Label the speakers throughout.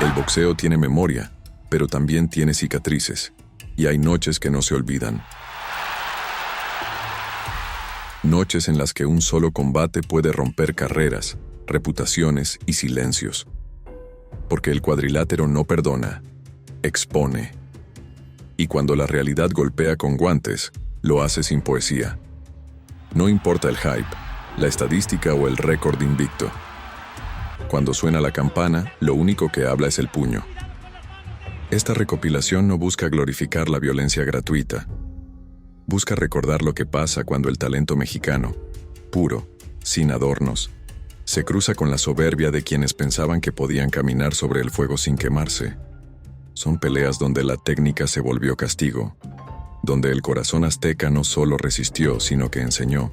Speaker 1: El boxeo tiene memoria, pero también tiene cicatrices, y hay noches que no se olvidan. Noches en las que un solo combate puede romper carreras, reputaciones y silencios. Porque el cuadrilátero no perdona, expone. Y cuando la realidad golpea con guantes, lo hace sin poesía. No importa el hype, la estadística o el récord invicto. Cuando suena la campana, lo único que habla es el puño. Esta recopilación no busca glorificar la violencia gratuita. Busca recordar lo que pasa cuando el talento mexicano, puro, sin adornos, se cruza con la soberbia de quienes pensaban que podían caminar sobre el fuego sin quemarse. Son peleas donde la técnica se volvió castigo, donde el corazón azteca no solo resistió, sino que enseñó,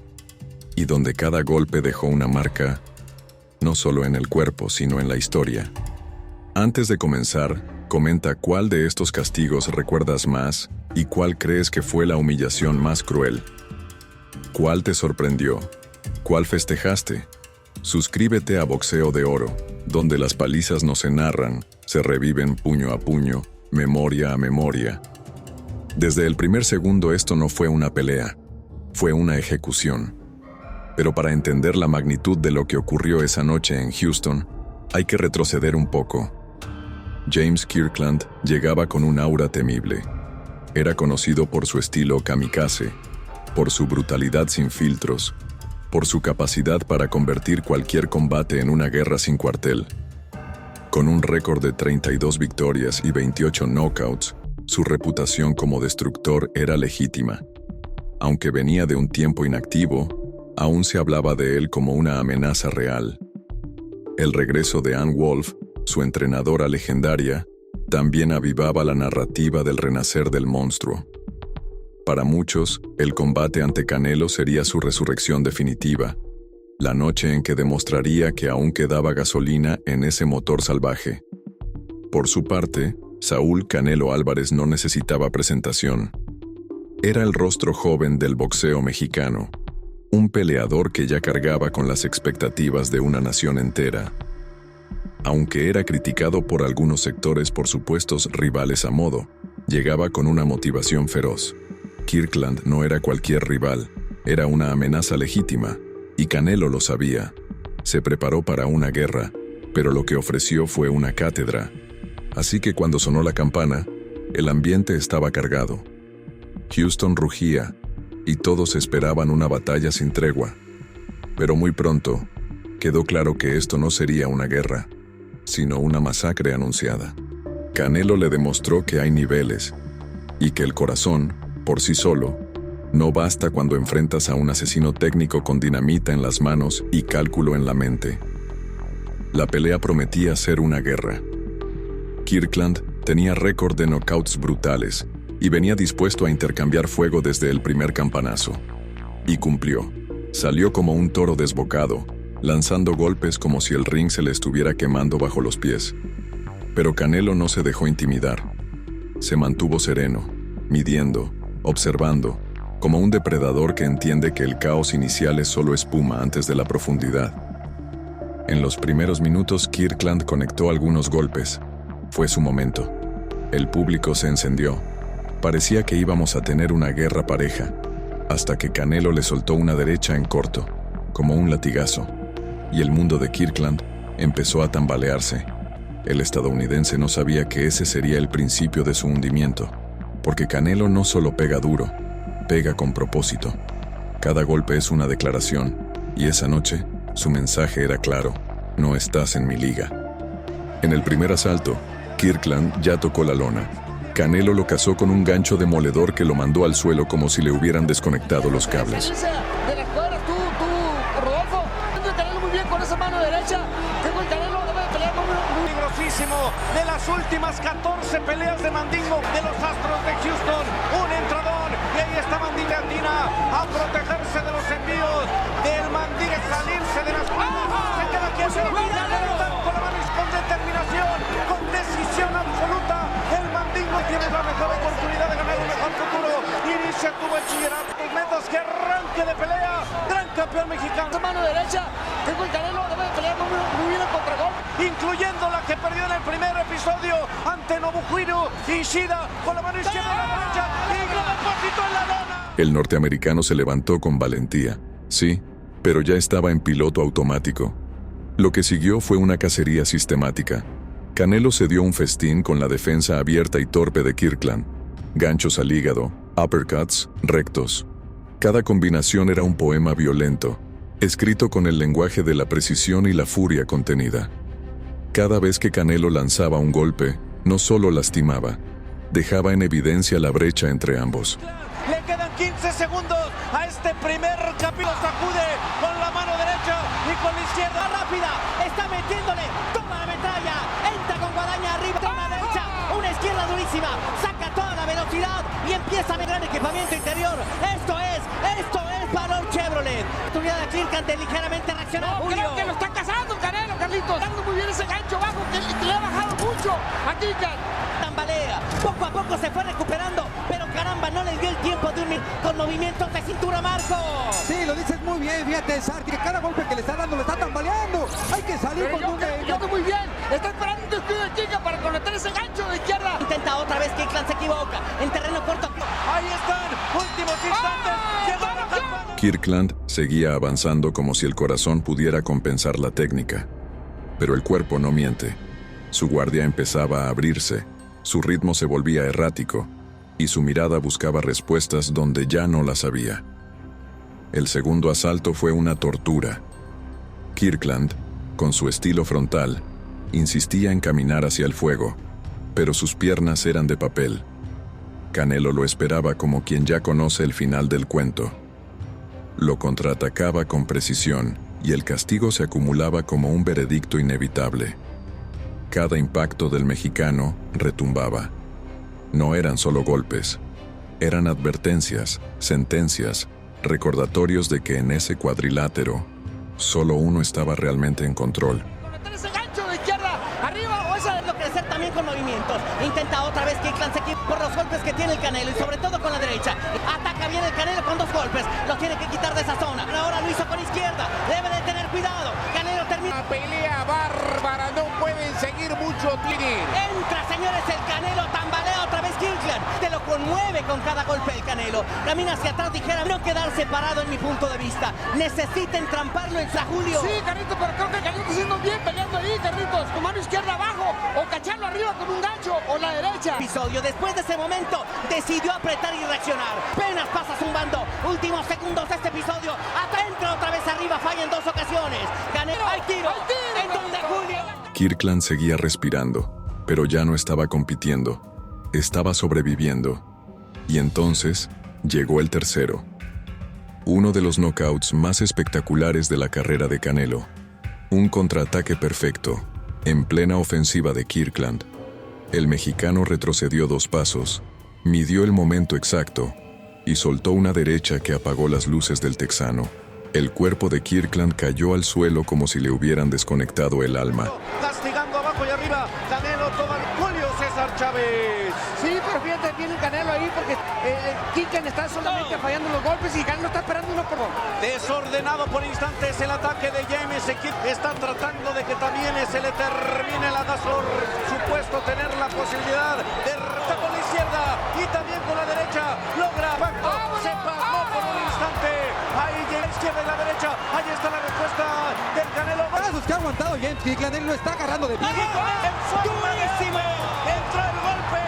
Speaker 1: y donde cada golpe dejó una marca, no solo en el cuerpo, sino en la historia. Antes de comenzar, comenta cuál de estos castigos recuerdas más y cuál crees que fue la humillación más cruel. ¿Cuál te sorprendió? ¿Cuál festejaste? Suscríbete a Boxeo de Oro, donde las palizas no se narran, se reviven puño a puño, memoria a memoria. Desde el primer segundo esto no fue una pelea, fue una ejecución. Pero para entender la magnitud de lo que ocurrió esa noche en Houston, hay que retroceder un poco. James Kirkland llegaba con un aura temible. Era conocido por su estilo kamikaze, por su brutalidad sin filtros, por su capacidad para convertir cualquier combate en una guerra sin cuartel. Con un récord de 32 victorias y 28 knockouts, su reputación como destructor era legítima. Aunque venía de un tiempo inactivo, aún se hablaba de él como una amenaza real. El regreso de Ann Wolf, su entrenadora legendaria, también avivaba la narrativa del renacer del monstruo. Para muchos, el combate ante Canelo sería su resurrección definitiva, la noche en que demostraría que aún quedaba gasolina en ese motor salvaje. Por su parte, Saúl Canelo Álvarez no necesitaba presentación. Era el rostro joven del boxeo mexicano, un peleador que ya cargaba con las expectativas de una nación entera. Aunque era criticado por algunos sectores por supuestos rivales a modo, llegaba con una motivación feroz. Kirkland no era cualquier rival, era una amenaza legítima, y Canelo lo sabía. Se preparó para una guerra, pero lo que ofreció fue una cátedra. Así que cuando sonó la campana, el ambiente estaba cargado. Houston rugía, y todos esperaban una batalla sin tregua. Pero muy pronto, quedó claro que esto no sería una guerra, sino una masacre anunciada. Canelo le demostró que hay niveles, y que el corazón, por sí solo, no basta cuando enfrentas a un asesino técnico con dinamita en las manos y cálculo en la mente. La pelea prometía ser una guerra. Kirkland tenía récord de knockouts brutales y venía dispuesto a intercambiar fuego desde el primer campanazo. Y cumplió. Salió como un toro desbocado, lanzando golpes como si el ring se le estuviera quemando bajo los pies. Pero Canelo no se dejó intimidar. Se mantuvo sereno, midiendo, observando, como un depredador que entiende que el caos inicial es solo espuma antes de la profundidad. En los primeros minutos, Kirkland conectó algunos golpes. Fue su momento. El público se encendió. Parecía que íbamos a tener una guerra pareja, hasta que Canelo le soltó una derecha en corto, como un latigazo, y el mundo de Kirkland empezó a tambalearse. El estadounidense no sabía que ese sería el principio de su hundimiento, porque Canelo no solo pega duro, pega con propósito. Cada golpe es una declaración, y esa noche, su mensaje era claro: no estás en mi liga. En el primer asalto, Kirkland ya tocó la lona. Canelo lo cazó con un gancho demoledor que lo mandó al suelo como si le hubieran desconectado los cables.
Speaker 2: De la escuadra, tú, Rodolfo, Canelo muy bien con esa mano derecha. Tengo el Canelo, debe de pelear muy
Speaker 3: peligrosísimo. De las últimas 14 peleas de Mandingo de los Astros de Houston, un entrador, y ahí está Mandingo Andina a protegerse de los envíos del Mandingo, salirse de las manos. Se queda quieto, con la mano con determinación, con decisión absoluta. El Mandingo tiene la mejor oportunidad de ganar un mejor futuro. Inicia tu bachillerato, tus metas, que arranque de pelea. Gran campeón mexicano.
Speaker 2: mano derecha. Tengo el Canelo, debe de pelear muy bien el contragolpe.
Speaker 3: incluyendo la que perdió en el primer episodio ante Nobuhiro Ishida con la mano izquierda a la derecha y lo depositó en la lona.
Speaker 1: El norteamericano se levantó con valentía, sí, pero ya estaba en piloto automático. Lo que siguió fue una cacería sistemática. Canelo se dio un festín con la defensa abierta y torpe de Kirkland. Ganchos al hígado, uppercuts, rectos. Cada combinación era un poema violento, escrito con el lenguaje de la precisión y la furia contenida. Cada vez que Canelo lanzaba un golpe, no solo lastimaba, dejaba en evidencia la brecha entre ambos.
Speaker 3: Le quedan 15 segundos a este primer capítulo. Sacude con la mano derecha y con la izquierda.
Speaker 4: Rápida, está metiéndole toda la metralla. Entra con guadaña arriba, una derecha, una izquierda durísima. Saca toda la velocidad y empieza a ver gran equipamiento interior. Esto es valor Chevrolet. Oportunidad de Kirkland de ligeramente reaccionar.
Speaker 2: No, creo que lo está cazando Canelo, Carlitos. Dando muy bien ese gancho bajo que le ha bajado mucho a Kirkland.
Speaker 4: Tambalea, poco a poco se fue recuperando, pero caramba, no le dio el tiempo de unir con movimientos de cintura, Marco.
Speaker 5: Sí, lo dices muy bien, fíjate, Sark, que cada golpe que le está dando le está tambaleando. Hay que salir
Speaker 2: Pero
Speaker 5: con un...
Speaker 2: yo muy bien. Está esperando un descuido de Kirkland para conectar ese gancho de izquierda.
Speaker 4: Intenta otra vez, Kirkland se equivoca. En terreno corto.
Speaker 3: Ahí están, últimos instantes. Llegó la campana.
Speaker 1: Kirkland seguía avanzando como si el corazón pudiera compensar la técnica. Pero el cuerpo no miente. Su guardia empezaba a abrirse, su ritmo se volvía errático, y su mirada buscaba respuestas donde ya no las había. El segundo asalto fue una tortura. Kirkland, con su estilo frontal, insistía en caminar hacia el fuego, pero sus piernas eran de papel. Canelo lo esperaba como quien ya conoce el final del cuento. Lo contraatacaba con precisión y el castigo se acumulaba como un veredicto inevitable. Cada impacto del mexicano retumbaba. No eran solo golpes, eran advertencias, sentencias, recordatorios de que en ese cuadrilátero solo uno estaba realmente en control.
Speaker 2: Conectar ese gancho de izquierda arriba o esa.
Speaker 4: Crecer también con movimientos. Intenta otra vez Kirkland se equivoca por los golpes que tiene el Canelo y sobre todo con la derecha. Ataca bien el Canelo con dos golpes. Lo tiene que quitar de esa zona. Ahora lo hizo con izquierda. Debe de tener cuidado. Canelo termina.
Speaker 6: Una pelea bárbara, no pueden seguir mucho tiempo.
Speaker 4: Entra, señores, el Canelo tambalea otra vez Kirkland. Te lo conmueve con cada golpe el Canelo. Camina hacia atrás, dijera, no quedarse parado en mi punto de vista. Necesita entramparlo en Julio.
Speaker 2: Sí, Carlitos, pero creo que Canelo está haciendo bien peleando ahí, Carlitos. Con mano izquierda abajo o cacharlo arriba con un gancho o la derecha.
Speaker 4: Episodio. Después de ese momento decidió apretar y reaccionar. Apenas pasa zumbando. Últimos segundos de este episodio. Entra otra vez arriba, falla en dos ocasiones. Canelo, hay tiro. En donde Julio.
Speaker 1: Kirkland seguía respirando, pero ya no estaba compitiendo, estaba sobreviviendo. Y entonces llegó el tercero. Uno de los knockouts más espectaculares de la carrera de Canelo. Un contraataque perfecto, en plena ofensiva de Kirkland. El mexicano retrocedió 2 pasos, midió el momento exacto y soltó una derecha que apagó las luces del texano. El cuerpo de Kirkland cayó al suelo como si le hubieran desconectado el alma.
Speaker 3: Castigando abajo y arriba. Canelo toma Julio César Chávez.
Speaker 2: Sí, pero fíjate bien el Canelo ahí porque Kirkland está solamente fallando los golpes y Canelo está esperando uno por uno.
Speaker 3: Desordenado por instantes el ataque de James Ezequiel. Está tratando de que también se le termine la Dazor. Supuesto tener la posibilidad de reta con la izquierda y también con la derecha. Logra pacto. Se pasó por un instante. Ahí llega la izquierda y la derecha. Ahí está la respuesta del Canelo.
Speaker 5: Brazos que ha aguantado James Kirkland, él lo está agarrando de pie.
Speaker 3: ¡Durísimo! Entró el golpe.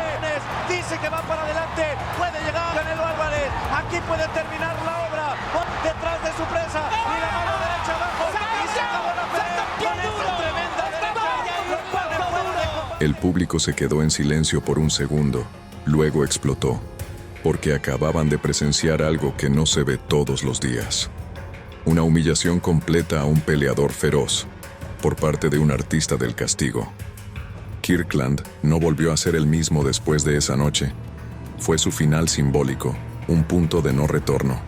Speaker 3: Dice que va para adelante. Puede llegar Canelo Álvarez. Aquí puede terminar la obra. Detrás de su presa. Y la mano derecha abajo. Y se acabó la pelea. Con esa tremenda derecha.
Speaker 1: El público se quedó en silencio por un segundo, luego explotó, porque acababan de presenciar algo que no se ve todos los días. Una humillación completa a un peleador feroz, por parte de un artista del castigo. Kirkland no volvió a ser el mismo después de esa noche. Fue su final simbólico, un punto de no retorno.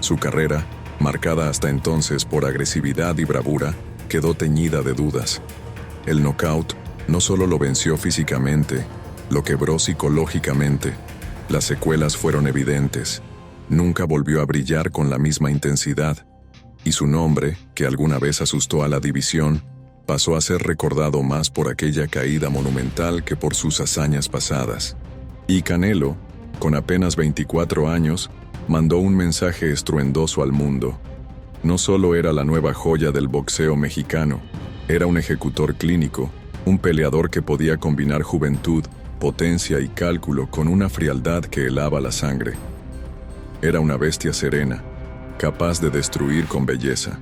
Speaker 1: Su carrera, marcada hasta entonces por agresividad y bravura, quedó teñida de dudas. El knockout no solo lo venció físicamente, lo quebró psicológicamente. Las secuelas fueron evidentes. Nunca volvió a brillar con la misma intensidad. Y su nombre, que alguna vez asustó a la división, pasó a ser recordado más por aquella caída monumental que por sus hazañas pasadas. Y Canelo, con apenas 24 años, mandó un mensaje estruendoso al mundo. No solo era la nueva joya del boxeo mexicano, era un ejecutor clínico, un peleador que podía combinar juventud, potencia y cálculo con una frialdad que helaba la sangre. Era una bestia serena, capaz de destruir con belleza.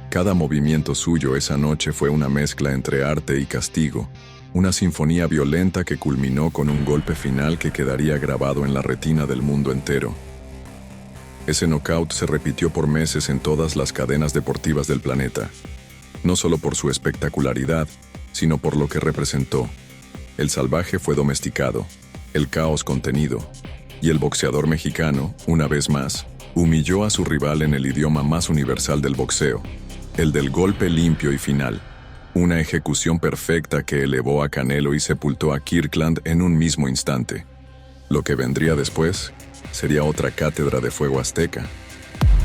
Speaker 1: Cada movimiento suyo esa noche fue una mezcla entre arte y castigo, una sinfonía violenta que culminó con un golpe final que quedaría grabado en la retina del mundo entero. Ese knockout se repitió por meses en todas las cadenas deportivas del planeta, no solo por su espectacularidad, sino por lo que representó. El salvaje fue domesticado, el caos contenido, y el boxeador mexicano, una vez más, humilló a su rival en el idioma más universal del boxeo, el del golpe limpio y final. Una ejecución perfecta que elevó a Canelo y sepultó a Kirkland en un mismo instante. Lo que vendría después sería otra cátedra de fuego azteca.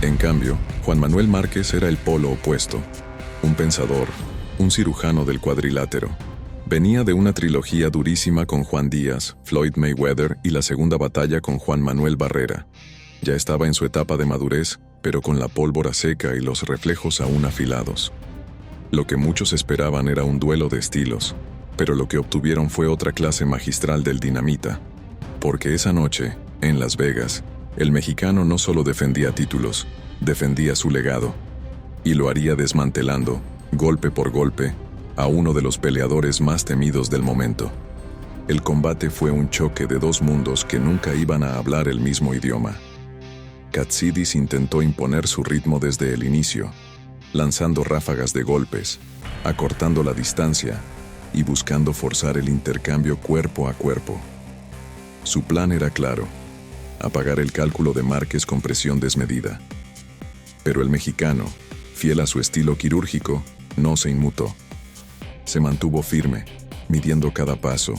Speaker 1: En cambio, Juan Manuel Márquez era el polo opuesto. Un pensador, un cirujano del cuadrilátero. Venía de una trilogía durísima con Juan Díaz, Floyd Mayweather y la segunda batalla con Juan Manuel Barrera. Ya estaba en su etapa de madurez, pero con la pólvora seca y los reflejos aún afilados. Lo que muchos esperaban era un duelo de estilos, pero lo que obtuvieron fue otra clase magistral del dinamita. Porque esa noche, en Las Vegas, el mexicano no solo defendía títulos, defendía su legado. Y lo haría desmantelando, golpe por golpe, a uno de los peleadores más temidos del momento. El combate fue un choque de dos mundos que nunca iban a hablar el mismo idioma. Katsidis intentó imponer su ritmo desde el inicio, lanzando ráfagas de golpes, acortando la distancia y buscando forzar el intercambio cuerpo a cuerpo. Su plan era claro: apagar el cálculo de Márquez con presión desmedida. Pero el mexicano, fiel a su estilo quirúrgico, no se inmutó. Se mantuvo firme, midiendo cada paso,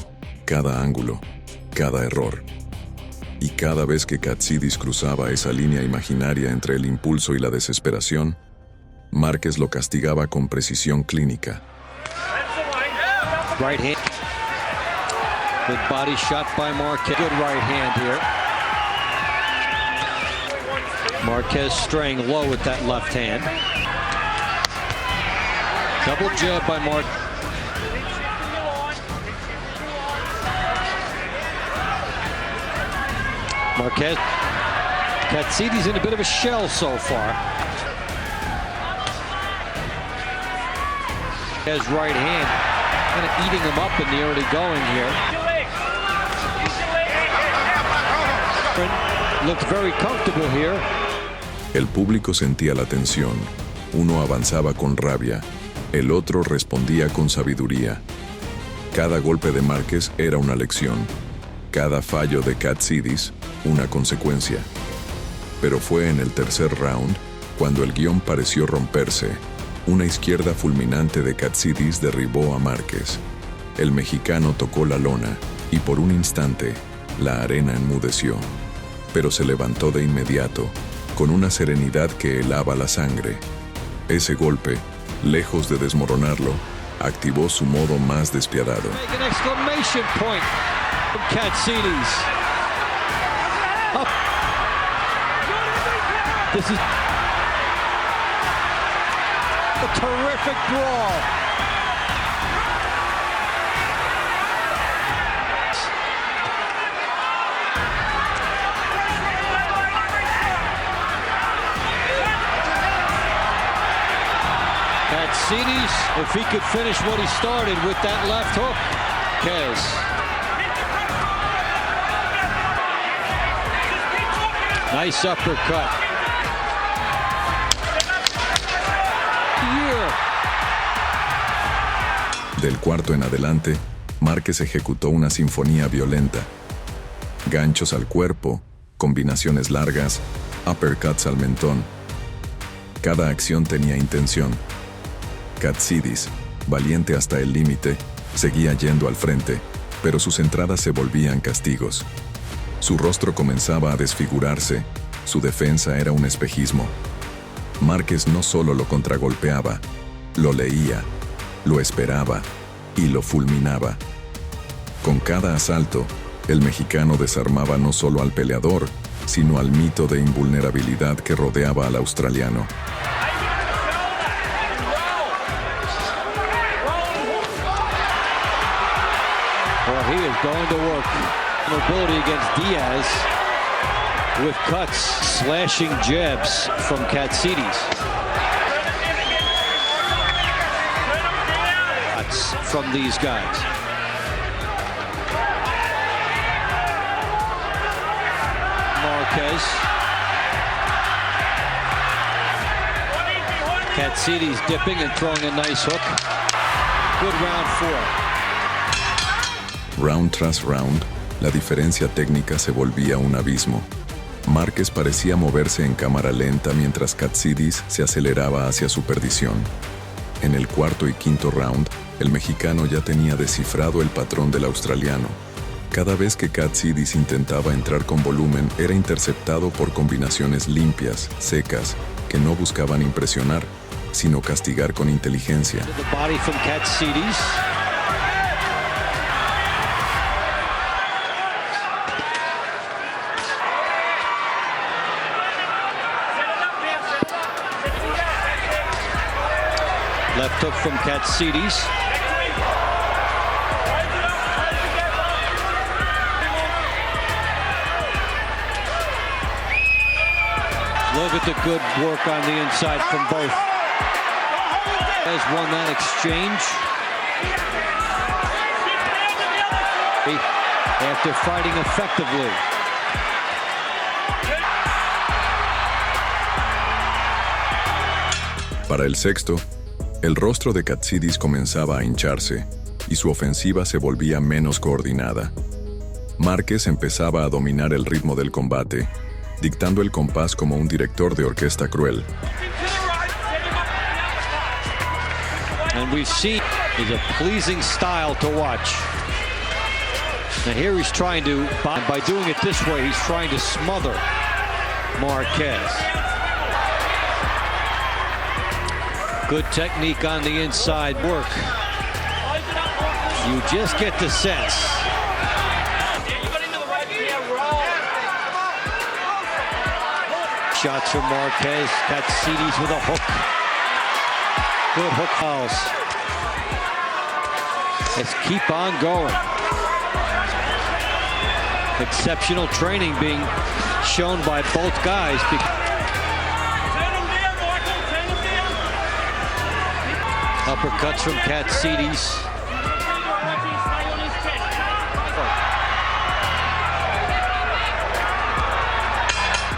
Speaker 1: cada ángulo, cada error. Y cada vez que Katsidis cruzaba esa línea imaginaria entre el impulso y la desesperación, Márquez lo castigaba con precisión clínica.
Speaker 7: Right hand. Good body shot by Marquez. Good right hand here. Marquez straying low with that left hand. Double jab by Marquez. Marquez. Katsidis in a bit of a shell so far. His right hand kind of eating him up in the early going here. Looked very comfortable here.
Speaker 1: El público sentía la tensión. Uno avanzaba con rabia, el otro respondía con sabiduría. Cada golpe de Márquez era una lección. Cada fallo de Katsidis, una consecuencia. Pero fue en el tercer round, cuando el guión pareció romperse. Una izquierda fulminante de Katsidis derribó a Márquez. El mexicano tocó la lona, y por un instante, la arena enmudeció. Pero se levantó de inmediato, con una serenidad que helaba la sangre. Ese golpe, lejos de desmoronarlo, activó su modo más despiadado.
Speaker 7: This is a terrific brawl. Katsidis, if he could finish what he started with that left hook. Kez. Nice uppercut.
Speaker 1: Del cuarto en adelante, Márquez ejecutó una sinfonía violenta. Ganchos al cuerpo, combinaciones largas, uppercuts al mentón. Cada acción tenía intención. Katsidis, valiente hasta el límite, seguía yendo al frente, pero sus entradas se volvían castigos. Su rostro comenzaba a desfigurarse, su defensa era un espejismo. Márquez no solo lo contragolpeaba, lo leía. lo esperaba y lo fulminaba. Con cada asalto, el mexicano desarmaba no solo al peleador, sino al mito de invulnerabilidad que rodeaba al australiano.
Speaker 7: Well, he is going to work. Mobility against Diaz with cuts, slashing jabs from Katsidis. Cuts from these guys. Marquez. Katsidis dipping and throwing a nice hook. Good round 4.
Speaker 1: Round tras round, la diferencia técnica se volvía un abismo. Márquez parecía moverse en cámara lenta mientras Katsidis se aceleraba hacia su perdición. En el cuarto y quinto round, el mexicano ya tenía descifrado el patrón del australiano. Cada vez que Katsidis intentaba entrar con volumen, era interceptado por combinaciones limpias, secas, que no buscaban impresionar, sino castigar con inteligencia.
Speaker 7: Left hook from Katsidis. Look at the good work on the inside from both. Has won that exchange. After fighting effectively.
Speaker 1: Para el sexto, el rostro de Katsidis comenzaba a hincharse y su ofensiva se volvía menos coordinada. Márquez empezaba a dominar el ritmo del combate, dictando el compás como un director de orquesta cruel.
Speaker 7: And we see is a pleasing style to watch. Now here he's trying to, by doing it this way, he's trying to smother Marquez. Good technique on the inside work. You just get the sense. Shots from Marquez. Katsidis with a hook. Good hook fouls. Let's keep on going. Exceptional training being shown by both guys. Uppercuts from Katsidis.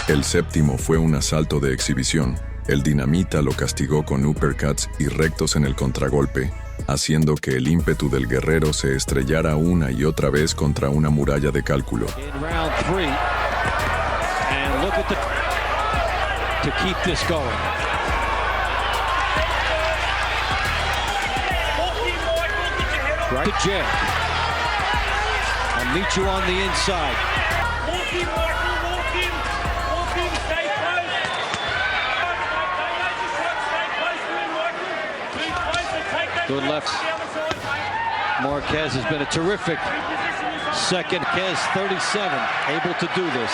Speaker 1: El séptimo fue un asalto de exhibición. El dinamita lo castigó con uppercuts y rectos en el contragolpe, haciendo que el ímpetu del guerrero se estrellara una y otra vez contra una muralla de cálculo.
Speaker 7: In round 3, and look at to keep this going. Right to jab. I'll meet you on the inside. Good left. Marquez has been a terrific second. Marquez, 37, able to do this.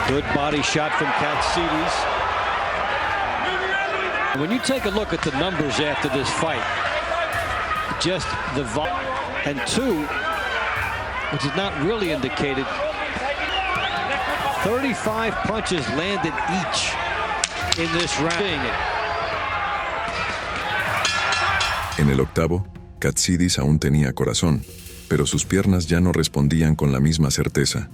Speaker 7: Good body shot from Katsidis. When you take a look at the numbers after this fight, just the volume, and two, which is not really indicated, 35 punches landed each in this round.
Speaker 1: En el octavo, Katsidis aún tenía corazón, pero sus piernas ya no respondían con la misma certeza.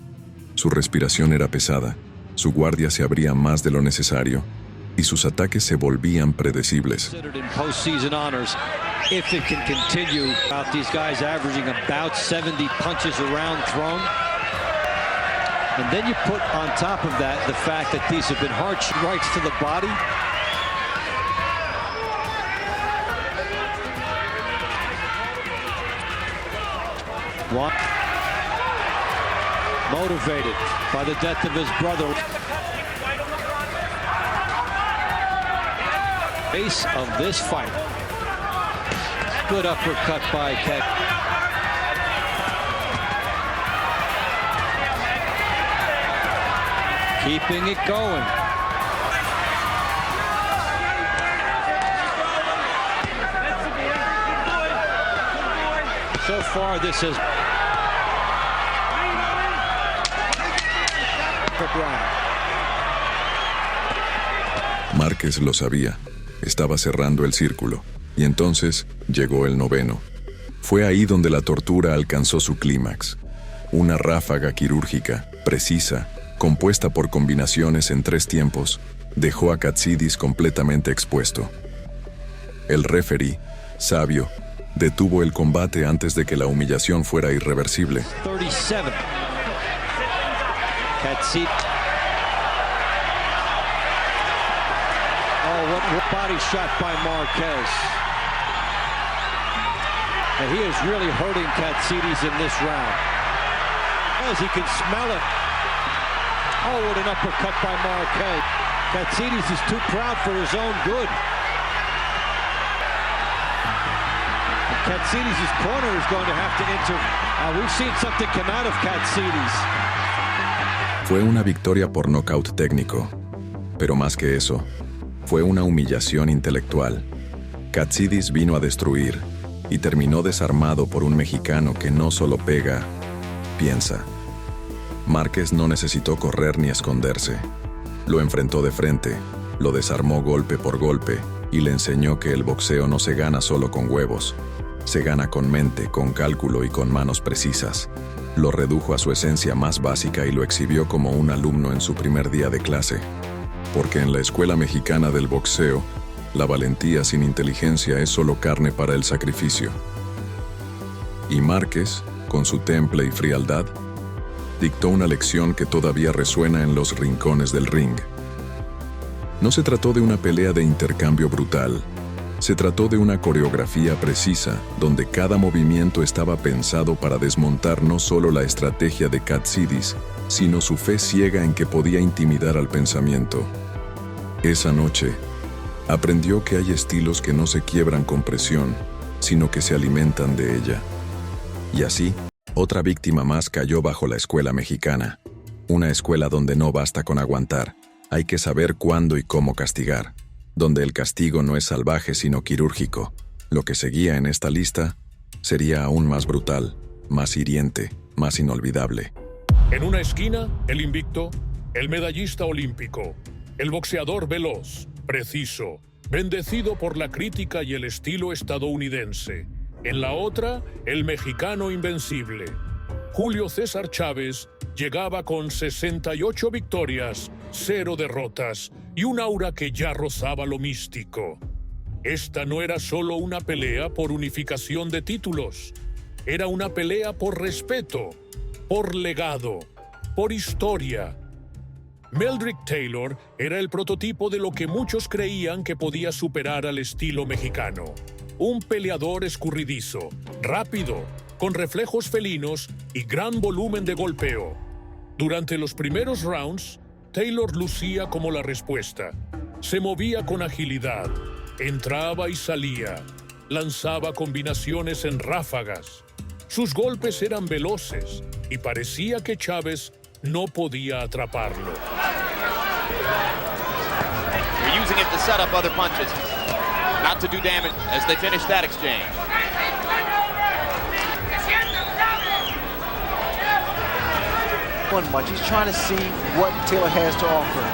Speaker 1: Su respiración era pesada, su guardia se abría más de lo necesario, y sus ataques se volvían predecibles.
Speaker 7: If it can continue, these guys averaging about 70 punches around thrown. And then you put on top of that the fact that these have been hard strikes to the body. Motivated by the death of his brother. Base of this fight. Good uppercut by Cat. Keeping it going. So far, this is for Bryant.
Speaker 1: Márquez lo sabía. Estaba cerrando el círculo. Y entonces llegó el noveno. Fue ahí donde la tortura alcanzó su clímax. Una ráfaga quirúrgica, precisa, compuesta por combinaciones en 3 tiempos, dejó a Katsidis completamente expuesto. El referee, sabio, detuvo el combate antes de que la humillación fuera irreversible.
Speaker 7: 37. Katsidis. Oh, what body shot by Marquez. And he is really hurting Katsidis in this round. As he can smell it. Oh, what an uppercut by Marquez. Katsidis is too proud for his own good. Katsidis' corner is going to have to enter. We've seen something come out of Katsidis.
Speaker 1: Fue una victoria por nocaut técnico, pero más que eso, fue una humillación intelectual. Katsidis vino a destruir y terminó desarmado por un mexicano que no solo pega, piensa. Márquez no necesitó correr ni esconderse. Lo enfrentó de frente, lo desarmó golpe por golpe y le enseñó que el boxeo no se gana solo con huevos. Se gana con mente, con cálculo y con manos precisas. Lo redujo a su esencia más básica y lo exhibió como un alumno en su primer día de clase. Porque en la escuela mexicana del boxeo, la valentía sin inteligencia es solo carne para el sacrificio. Y Márquez, con su temple y frialdad, dictó una lección que todavía resuena en los rincones del ring. No se trató de una pelea de intercambio brutal. Se trató de una coreografía precisa, donde cada movimiento estaba pensado para desmontar no solo la estrategia de Katsidis, sino su fe ciega en que podía intimidar al pensamiento. Esa noche, aprendió que hay estilos que no se quiebran con presión, sino que se alimentan de ella. Y así, otra víctima más cayó bajo la escuela mexicana. Una escuela donde no basta con aguantar, hay que saber cuándo y cómo castigar. Donde el castigo no es salvaje sino quirúrgico. Lo que seguía en esta lista sería aún más brutal, más hiriente, más inolvidable.
Speaker 8: En una esquina, el invicto, el medallista olímpico, el boxeador veloz, preciso, bendecido por la crítica y el estilo estadounidense. En la otra, el mexicano invencible. Julio César Chávez llegaba con 68 victorias, 0 derrotas y un aura que ya rozaba lo místico. Esta no era solo una pelea por unificación de títulos, era una pelea por respeto, por legado, por historia. Meldrick Taylor era el prototipo de lo que muchos creían que podía superar al estilo mexicano. Un peleador escurridizo, rápido, con reflejos felinos y gran volumen de golpeo. Durante los primeros rounds, Taylor lucía como la respuesta. Se movía con agilidad, entraba y salía, lanzaba combinaciones en ráfagas. Sus golpes eran veloces y parecía que Chávez no podía atraparlo.
Speaker 9: They're using it to set up other punches, not to do damage as they finish that exchange.
Speaker 10: Much. He's trying to see what Taylor has to offer.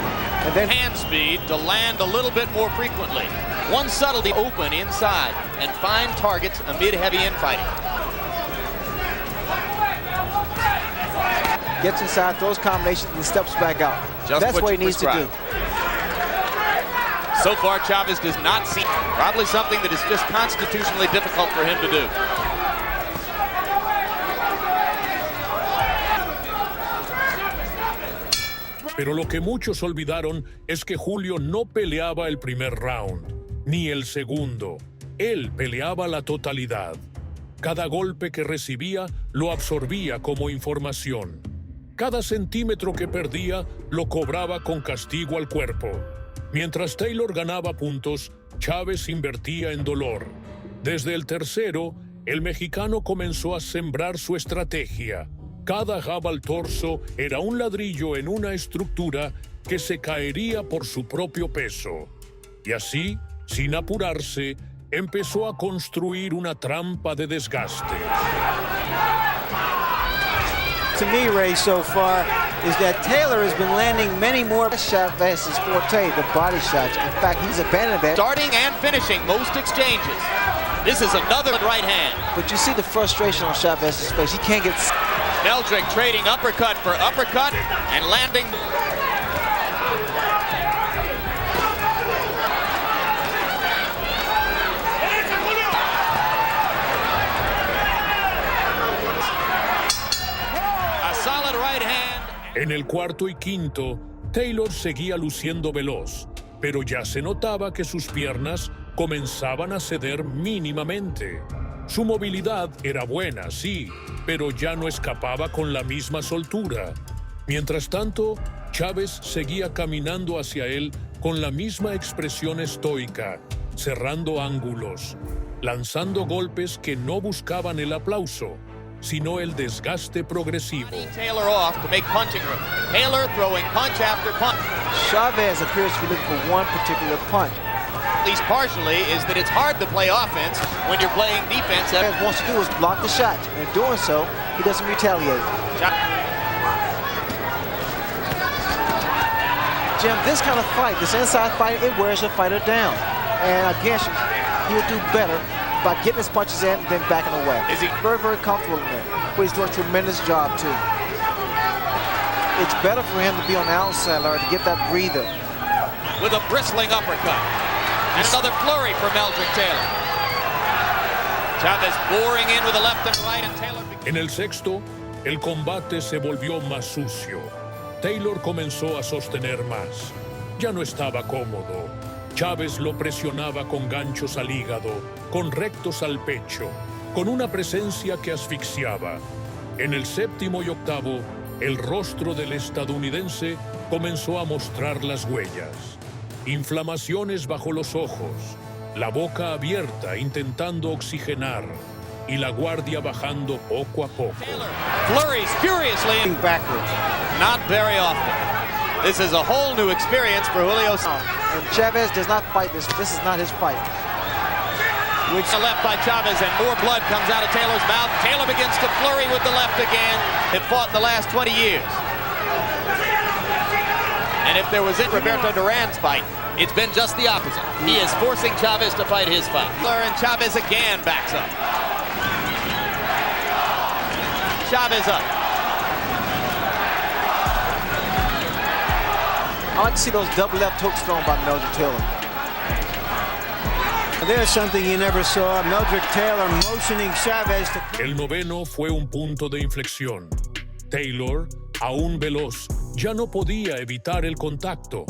Speaker 10: And then
Speaker 9: hand speed to land a little bit more frequently. One subtlety, open inside and find targets amid heavy infighting.
Speaker 10: Gets inside, throws combinations, and steps back out. That's what he needs to do.
Speaker 9: So far, Chavez does not see probably something that is just constitutionally difficult for him to do.
Speaker 8: Pero lo que muchos olvidaron es que Julio no peleaba el primer round, ni el segundo. Él peleaba la totalidad. Cada golpe que recibía lo absorbía como información. Cada centímetro que perdía lo cobraba con castigo al cuerpo. Mientras Taylor ganaba puntos, Chávez invertía en dolor. Desde el tercero, el mexicano comenzó a sembrar su estrategia. Cada jab al torso era un ladrillo en una estructura que se caería por su propio peso. Y así, sin apurarse, empezó a construir una trampa de desgaste.
Speaker 10: To me, Ray, so far, is that Taylor has been landing many more Chavez's forte, the body shots. In fact, he's abandoned that.
Speaker 9: Starting and finishing most exchanges. This is another right hand.
Speaker 10: But you see the frustration on Chavez's face. He can't get...
Speaker 9: Meldrick trading uppercut for uppercut and landing. A solid right hand.
Speaker 8: En el cuarto y quinto, Taylor seguía luciendo veloz, pero ya se notaba que sus piernas comenzaban a ceder mínimamente. Su movilidad era buena, sí, pero ya no escapaba con la misma soltura. Mientras tanto, Chávez seguía caminando hacia él con la misma expresión estoica, cerrando ángulos, lanzando golpes que no buscaban el aplauso, sino el desgaste progresivo.
Speaker 9: Taylor off to make punching room. Taylor throwing punch after punch.
Speaker 10: Chavez appears to be looking for one particular punch.
Speaker 9: At least partially, is that it's hard to play offense when you're playing defense.
Speaker 10: What he wants to do is block the shot. And in doing so, he doesn't retaliate. Jim, this kind of fight, this inside fight, it wears a fighter down. And again, he'll do better by getting his punches in and then backing away.
Speaker 9: Is he
Speaker 10: very, very comfortable in there? But he's doing a tremendous job, too. It's better for him to be on the outside, Larry, to get that breather.
Speaker 9: With a bristling uppercut. And another flurry for Meldrick Taylor. Chávez boring in with the left and right, and Taylor...
Speaker 8: En el sexto, el combate se volvió más sucio. Taylor comenzó a sostener más. Ya no estaba cómodo. Chávez lo presionaba con ganchos al hígado, con rectos al pecho, con una presencia que asfixiaba. En el séptimo y octavo, el rostro del estadounidense comenzó a mostrar las huellas. Inflamaciones bajo los ojos, la boca abierta intentando oxigenar y la guardia bajando poco a poco.
Speaker 9: Flurries furiously backwards. Not very often. This is a whole new experience for Julio.
Speaker 10: And Chavez does not fight this. This is not his fight.
Speaker 9: Which left by Chavez, and more blood comes out of Taylor's mouth. Taylor begins to flurry with the left again. It fought in the last 20 years. And if there was in Roberto Duran's fight, it's been just the opposite. He is forcing Chavez to fight his fight. And Chavez again backs up. Chavez up.
Speaker 10: I like to see those double left hooks thrown by Meldrick Taylor.
Speaker 5: There's something you never saw. Meldrick Taylor motioning Chavez to...
Speaker 8: El noveno fue un punto de inflexión. Taylor, aún veloz, ya no podía evitar el contacto.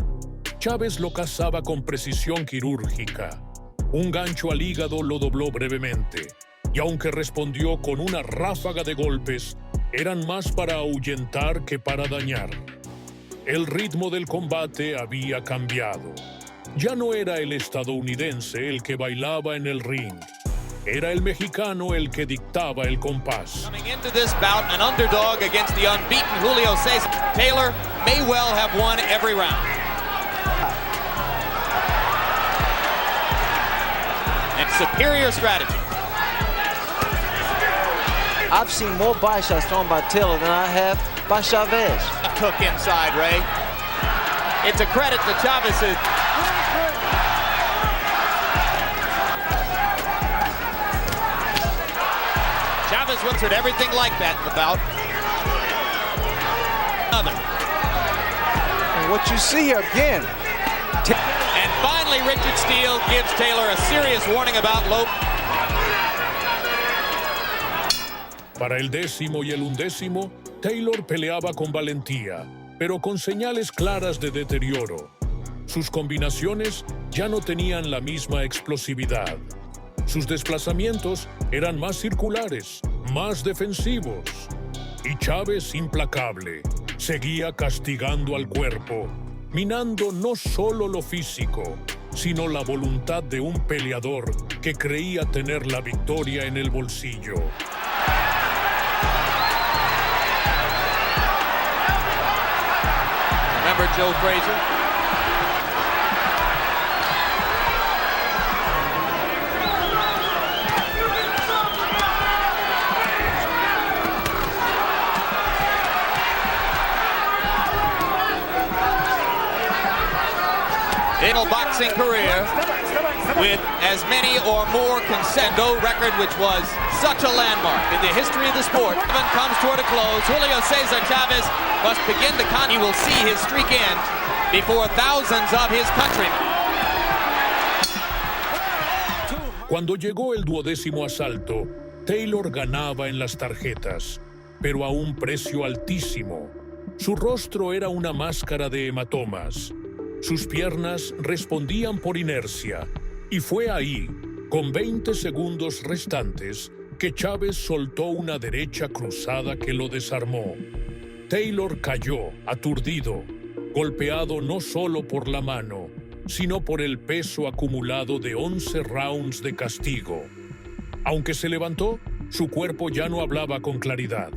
Speaker 8: Chávez lo cazaba con precisión quirúrgica. Un gancho al hígado lo dobló brevemente, y aunque respondió con una ráfaga de golpes, eran más para ahuyentar que para dañar. El ritmo del combate había cambiado. Ya no era el estadounidense el que bailaba en el ring. Era el mexicano el que dictaba el compás.
Speaker 9: Coming into this bout, an underdog against the unbeaten Julio Cesar. Taylor may well have won every round. And superior strategy.
Speaker 10: I've seen more body shots thrown by Taylor than I have by Chavez.
Speaker 9: Hook inside, Ray. It's a credit to Chavez's. Chavez looks at everything like that in the bout.
Speaker 10: And what you see here again.
Speaker 9: And finally, Richard Steele gives Taylor a serious warning about low.
Speaker 8: Para el décimo y el undécimo, Taylor peleaba con valentía, pero con señales claras de deterioro. Sus combinaciones ya no tenían la misma explosividad. Sus desplazamientos eran más circulares, más defensivos. Y Chávez implacable. seguía castigando al cuerpo, minando no solo lo físico, sino la voluntad de un peleador que creía tener la victoria en el bolsillo.
Speaker 9: Remember Joe Frazier? In a boxing career with as many or more consent-go record, which was such a landmark in the history of the sport. Comes toward a close. Julio Cesar Chavez must begin to count. He will see his streak end before thousands of his countrymen.
Speaker 8: Cuando llegó el 12º asalto, Taylor ganaba en las tarjetas, pero a un precio altísimo. Su rostro era una máscara de hematomas. Sus piernas respondían por inercia, y fue ahí, con 20 segundos restantes, que Chávez soltó una derecha cruzada que lo desarmó. Taylor cayó, aturdido, golpeado no solo por la mano, sino por el peso acumulado de 11 rounds de castigo. Aunque se levantó, su cuerpo ya no hablaba con claridad.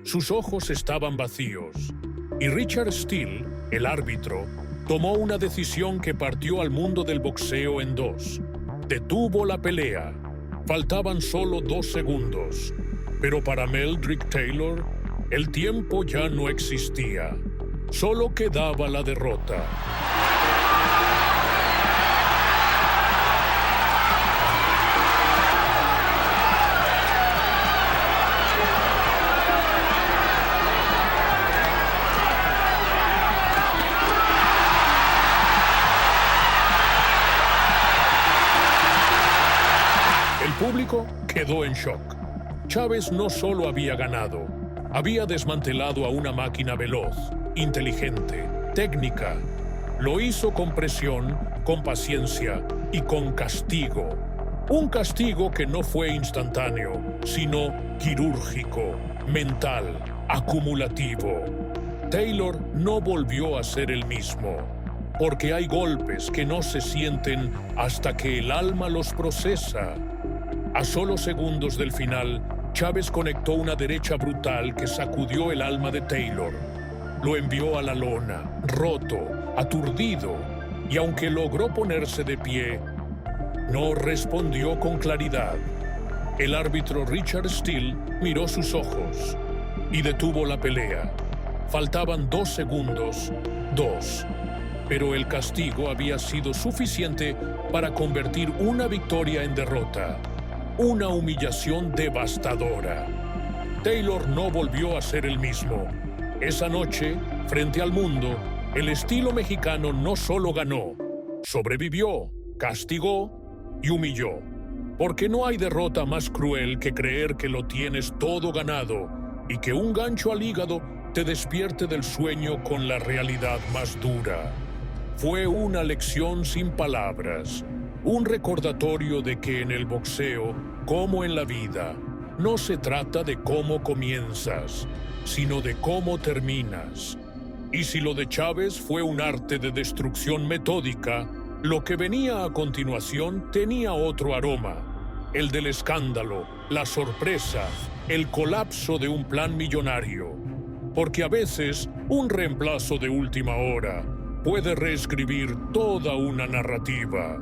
Speaker 8: Sus ojos estaban vacíos, y Richard Steele, el árbitro, tomó una decisión que partió al mundo del boxeo en dos. Detuvo la pelea. Faltaban solo 2 segundos. Pero para Meldrick Taylor, el tiempo ya no existía. Solo quedaba la derrota. El público quedó en shock. Chávez no solo había ganado, había desmantelado a una máquina veloz, inteligente, técnica. Lo hizo con presión, con paciencia y con castigo. Un castigo que no fue instantáneo, sino quirúrgico, mental, acumulativo. Taylor no volvió a ser el mismo, porque hay golpes que no se sienten hasta que el alma los procesa. A solo segundos del final, Chávez conectó una derecha brutal que sacudió el alma de Taylor. Lo envió a la lona, roto, aturdido, y aunque logró ponerse de pie, no respondió con claridad. El árbitro Richard Steele miró sus ojos y detuvo la pelea. Faltaban 2 segundos, 2. Pero el castigo había sido suficiente para convertir una victoria en derrota. Una humillación devastadora. Taylor no volvió a ser el mismo. Esa noche, frente al mundo, el estilo mexicano no solo ganó, sobrevivió, castigó y humilló. Porque no hay derrota más cruel que creer que lo tienes todo ganado y que un gancho al hígado te despierte del sueño con la realidad más dura. Fue una lección sin palabras. Un recordatorio de que en el boxeo, como en la vida, no se trata de cómo comienzas, sino de cómo terminas. Y si lo de Chávez fue un arte de destrucción metódica, lo que venía a continuación tenía otro aroma, el del escándalo, la sorpresa, el colapso de un plan millonario. Porque a veces, un reemplazo de última hora puede reescribir toda una narrativa.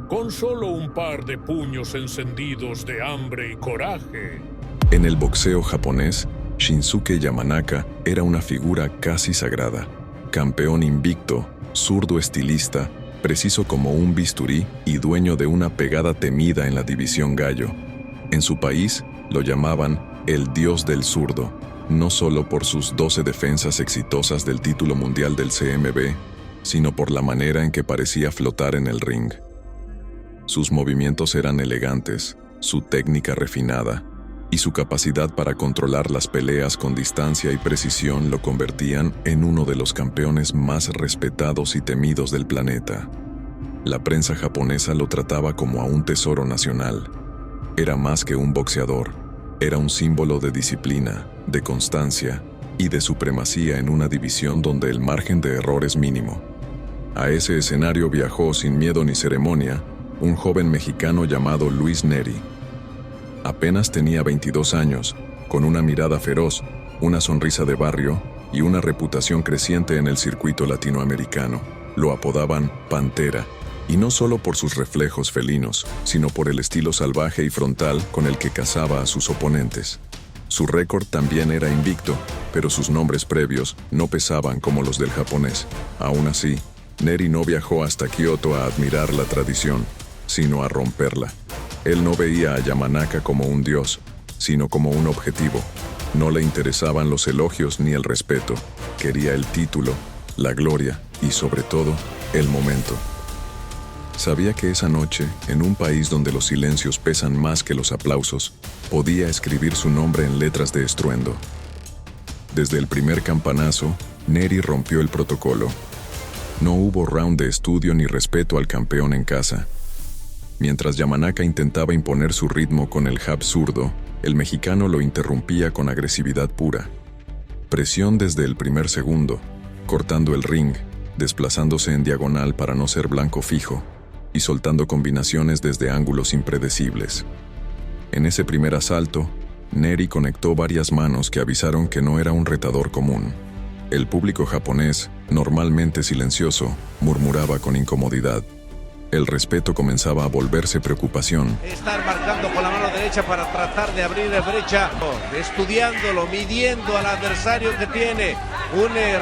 Speaker 8: Con solo un par de puños encendidos de hambre y coraje.
Speaker 1: En el boxeo japonés, Shinsuke Yamanaka era una figura casi sagrada. Campeón invicto, zurdo estilista, preciso como un bisturí y dueño de una pegada temida en la división gallo. En su país, lo llamaban el dios del zurdo, no solo por sus 12 defensas exitosas del título mundial del CMB, sino por la manera en que parecía flotar en el ring. Sus movimientos eran elegantes, su técnica refinada, y su capacidad para controlar las peleas con distancia y precisión lo convertían en uno de los campeones más respetados y temidos del planeta. La prensa japonesa lo trataba como a un tesoro nacional. Era más que un boxeador, era un símbolo de disciplina, de constancia y de supremacía en una división donde el margen de error es mínimo. A ese escenario viajó sin miedo ni ceremonia un joven mexicano llamado Luis Neri. Apenas tenía 22 años, con una mirada feroz, una sonrisa de barrio y una reputación creciente en el circuito latinoamericano. Lo apodaban Pantera, y no solo por sus reflejos felinos, sino por el estilo salvaje y frontal con el que cazaba a sus oponentes. Su récord también era invicto, pero sus nombres previos no pesaban como los del japonés. Aún así, Neri no viajó hasta Kioto a admirar la tradición, sino a romperla. Él no veía a Yamanaka como un dios, sino como un objetivo. No le interesaban los elogios ni el respeto. Quería el título, la gloria y, sobre todo, el momento. Sabía que esa noche, en un país donde los silencios pesan más que los aplausos, podía escribir su nombre en letras de estruendo. Desde el primer campanazo, Neri rompió el protocolo. No hubo round de estudio ni respeto al campeón en casa. Mientras Yamanaka intentaba imponer su ritmo con el jab zurdo, el mexicano lo interrumpía con agresividad pura. Presión desde el primer segundo, cortando el ring, desplazándose en diagonal para no ser blanco fijo, y soltando combinaciones desde ángulos impredecibles. En ese primer asalto, Neri conectó varias manos que avisaron que no era un retador común. El público japonés, normalmente silencioso, murmuraba con incomodidad. El respeto comenzaba a volverse preocupación.
Speaker 3: Estar marcando con la mano derecha para tratar de abrir brecha, estudiándolo, midiendo al adversario que tiene.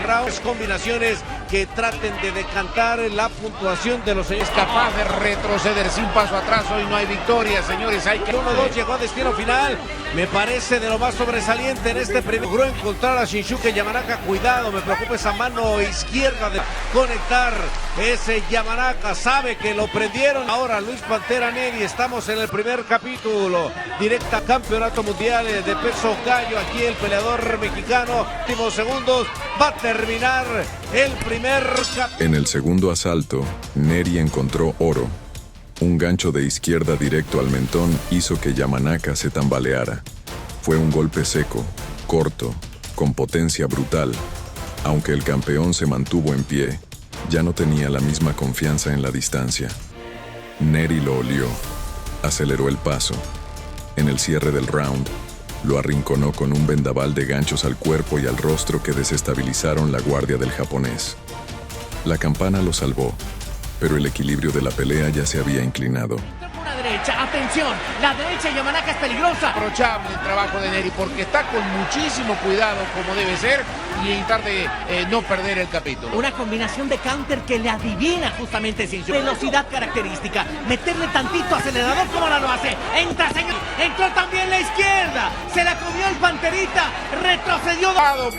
Speaker 3: Rounds, combinaciones que traten de decantar la puntuación de los señores.
Speaker 6: Es capaz de retroceder sin paso atrás. Hoy no hay victoria, señores. Hay que...
Speaker 3: 1-2 llegó a destino final. Me parece de lo más sobresaliente en este primer. Logró encontrar a Shinsuke Yamanaka. Cuidado, me preocupa esa mano izquierda de conectar. Ese Yamanaka sabe que lo prendieron. Ahora Luis Pantera Neri. Estamos en el primer capítulo. Directa campeonato mundial de peso gallo. Aquí el peleador mexicano. Últimos segundos. Va a terminar el primer capítulo.
Speaker 1: En el segundo asalto, Neri encontró oro. Un gancho de izquierda directo al mentón hizo que Yamanaka se tambaleara. Fue un golpe seco, corto, con potencia brutal. Aunque el campeón se mantuvo en pie, ya no tenía la misma confianza en la distancia. Neri lo olió, aceleró el paso. En el cierre del round, lo arrinconó con un vendaval de ganchos al cuerpo y al rostro que desestabilizaron la guardia del japonés. La campana lo salvó, pero el equilibrio de la pelea ya se había inclinado.
Speaker 4: Una derecha, atención, la derecha de Yamanaka es peligrosa.
Speaker 6: Aprovechable el trabajo de Neri porque está con muchísimo cuidado como debe ser y intentar de no perder el capítulo.
Speaker 4: Una combinación de counter que le adivina justamente sin su velocidad característica. Meterle tantito acelerador como ahora lo hace. Entra, señor. Entró también la izquierda. Se la comió el Panterita. Retrocedió.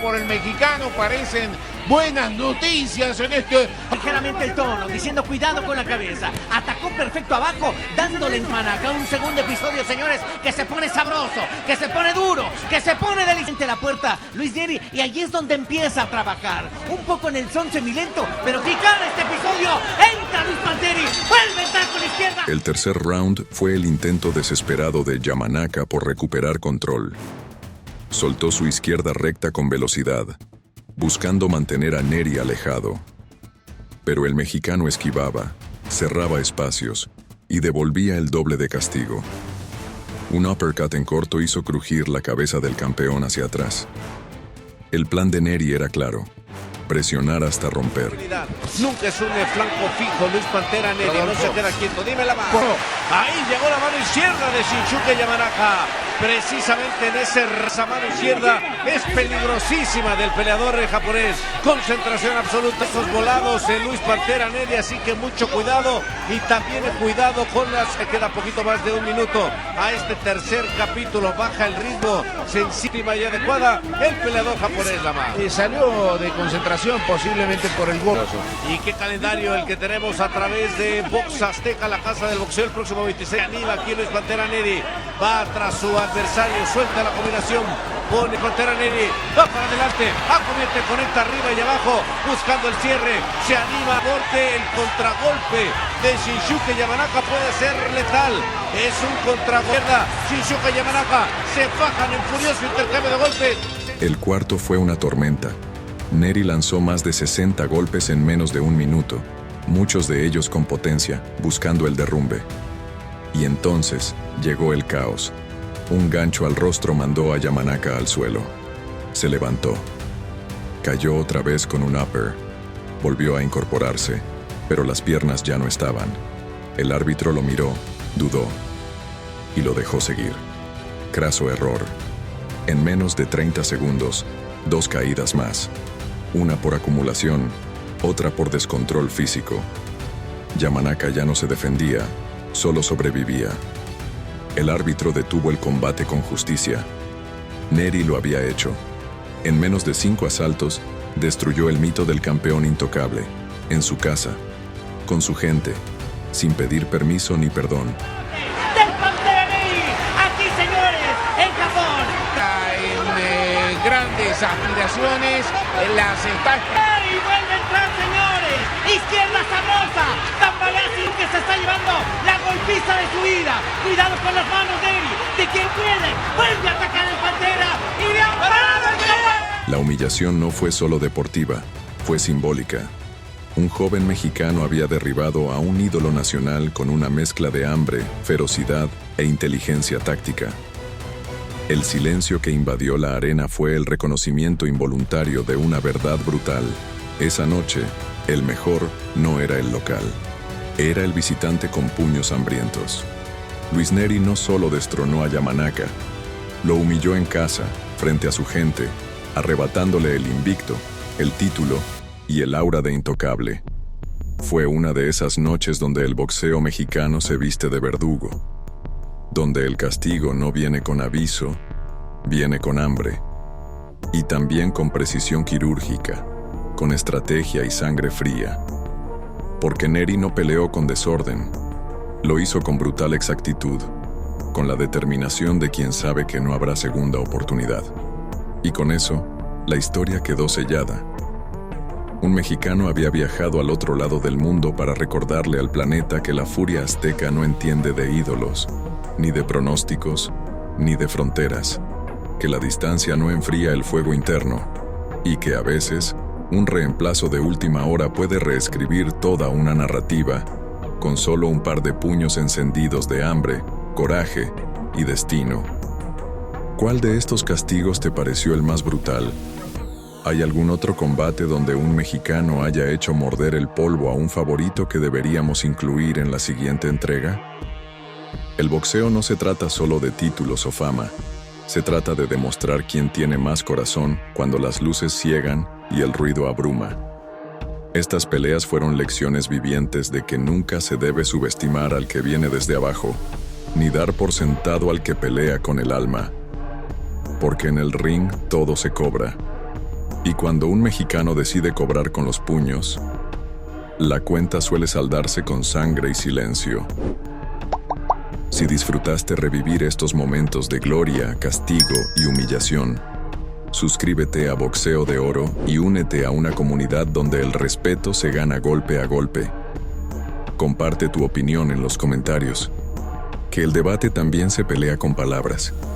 Speaker 6: Por el mexicano parecen buenas noticias en este...
Speaker 4: Ligeramente el tono, diciendo cuidado con la cabeza. Atacó perfecto abajo, dándole en Yamanaka. Un segundo episodio, señores, que se pone sabroso, que se pone duro, que se pone delicioso. La puerta, Luis Neri, y allí es donde empieza a trabajar. Un poco en el son semilento, pero picada este episodio. Entra Luis Panteri, vuelve a entrar con la izquierda.
Speaker 1: El tercer round fue el intento desesperado de Yamanaka por recuperar control. Soltó su izquierda recta con velocidad, buscando mantener a Neri alejado. Pero el mexicano esquivaba, cerraba espacios y devolvía el doble de castigo. Un uppercut en corto hizo crujir la cabeza del campeón hacia atrás. El plan de Neri era claro: presionar hasta romper.
Speaker 3: Nunca es un flanco fijo. Luis Pantera Neri no se queda quieto. Dime la mano. Ahí llegó la mano izquierda de Shinsuke Yamanaka. Precisamente en esa mano izquierda es peligrosísima del peleador japonés. Concentración absoluta. Esos volados de Luis Pantera Neri, así que mucho cuidado. Y también cuidado con las... Se queda poquito más de un minuto a este tercer capítulo. Baja el ritmo, sencilla y adecuada el peleador japonés, la mano.
Speaker 6: Salió de concentración posiblemente por el gol.
Speaker 3: Y qué calendario el que tenemos a través de Box Azteca, la casa del boxeo, el próximo 26. Anima aquí Luis Pantera Neri. Va tras su adversario, suelta la combinación, pone Pantera Neri, va para adelante, conecta arriba y abajo, buscando el cierre, se anima, golpe, el contragolpe de Shinsuke Yamanaka puede ser letal, es un contragolpe, Shinsuke Yamanaka, se fajan en furioso intercambio de golpes.
Speaker 1: El cuarto fue una tormenta. Nery lanzó más de 60 golpes en menos de un minuto, muchos de ellos con potencia, buscando el derrumbe. Y entonces llegó el caos. Un gancho al rostro mandó a Yamanaka al suelo. Se levantó. Cayó otra vez con un upper. Volvió a incorporarse, pero las piernas ya no estaban. El árbitro lo miró, dudó y lo dejó seguir. Craso error. En menos de 30 segundos, 2 caídas más. Una por acumulación, otra por descontrol físico. Yamanaka ya no se defendía, solo sobrevivía. El árbitro detuvo el combate con justicia. Nery lo había hecho. En menos de 5 asaltos, destruyó el mito del campeón intocable, en su casa, con su gente, sin pedir permiso ni perdón.
Speaker 4: ¡Del Pantera Nery! ¡Aquí, señores, en Japón!
Speaker 6: En grandes aspiraciones, las está...
Speaker 4: ¡Nery vuelve a entrar, señores! ¡Izquierda sabrosa! ¡Tambalasi que se está llevando la golpiza de su vida! ¡Cuidado con las manos, Nery! ¡De quien puede! ¡Vuelve a atacar el Pantera! ¡Y le ha parado el gol!
Speaker 1: La humillación no fue solo deportiva, fue simbólica. Un joven mexicano había derribado a un ídolo nacional con una mezcla de hambre, ferocidad e inteligencia táctica. El silencio que invadió la arena fue el reconocimiento involuntario de una verdad brutal. Esa noche, el mejor no era el local, era el visitante con puños hambrientos. Luis Nery no solo destronó a Yamanaka, lo humilló en casa, frente a su gente, arrebatándole el invicto, el título y el aura de intocable. Fue una de esas noches donde el boxeo mexicano se viste de verdugo, donde el castigo no viene con aviso, viene con hambre, y también con precisión quirúrgica, con estrategia y sangre fría. Porque Nery no peleó con desorden, lo hizo con brutal exactitud, con la determinación de quien sabe que no habrá segunda oportunidad. Y con eso, la historia quedó sellada. Un mexicano había viajado al otro lado del mundo para recordarle al planeta que la furia azteca no entiende de ídolos, ni de pronósticos, ni de fronteras, que la distancia no enfría el fuego interno, y que a veces, un reemplazo de última hora puede reescribir toda una narrativa, con solo un par de puños encendidos de hambre, coraje y destino. ¿Cuál de estos castigos te pareció el más brutal? ¿Hay algún otro combate donde un mexicano haya hecho morder el polvo a un favorito que deberíamos incluir en la siguiente entrega? El boxeo no se trata solo de títulos o fama, se trata de demostrar quién tiene más corazón cuando las luces ciegan y el ruido abruma. Estas peleas fueron lecciones vivientes de que nunca se debe subestimar al que viene desde abajo, ni dar por sentado al que pelea con el alma. Porque en el ring todo se cobra. Y cuando un mexicano decide cobrar con los puños, la cuenta suele saldarse con sangre y silencio. Si disfrutaste revivir estos momentos de gloria, castigo y humillación, suscríbete a Boxeo de Oro y únete a una comunidad donde el respeto se gana golpe a golpe. Comparte tu opinión en los comentarios. Que el debate también se pelea con palabras.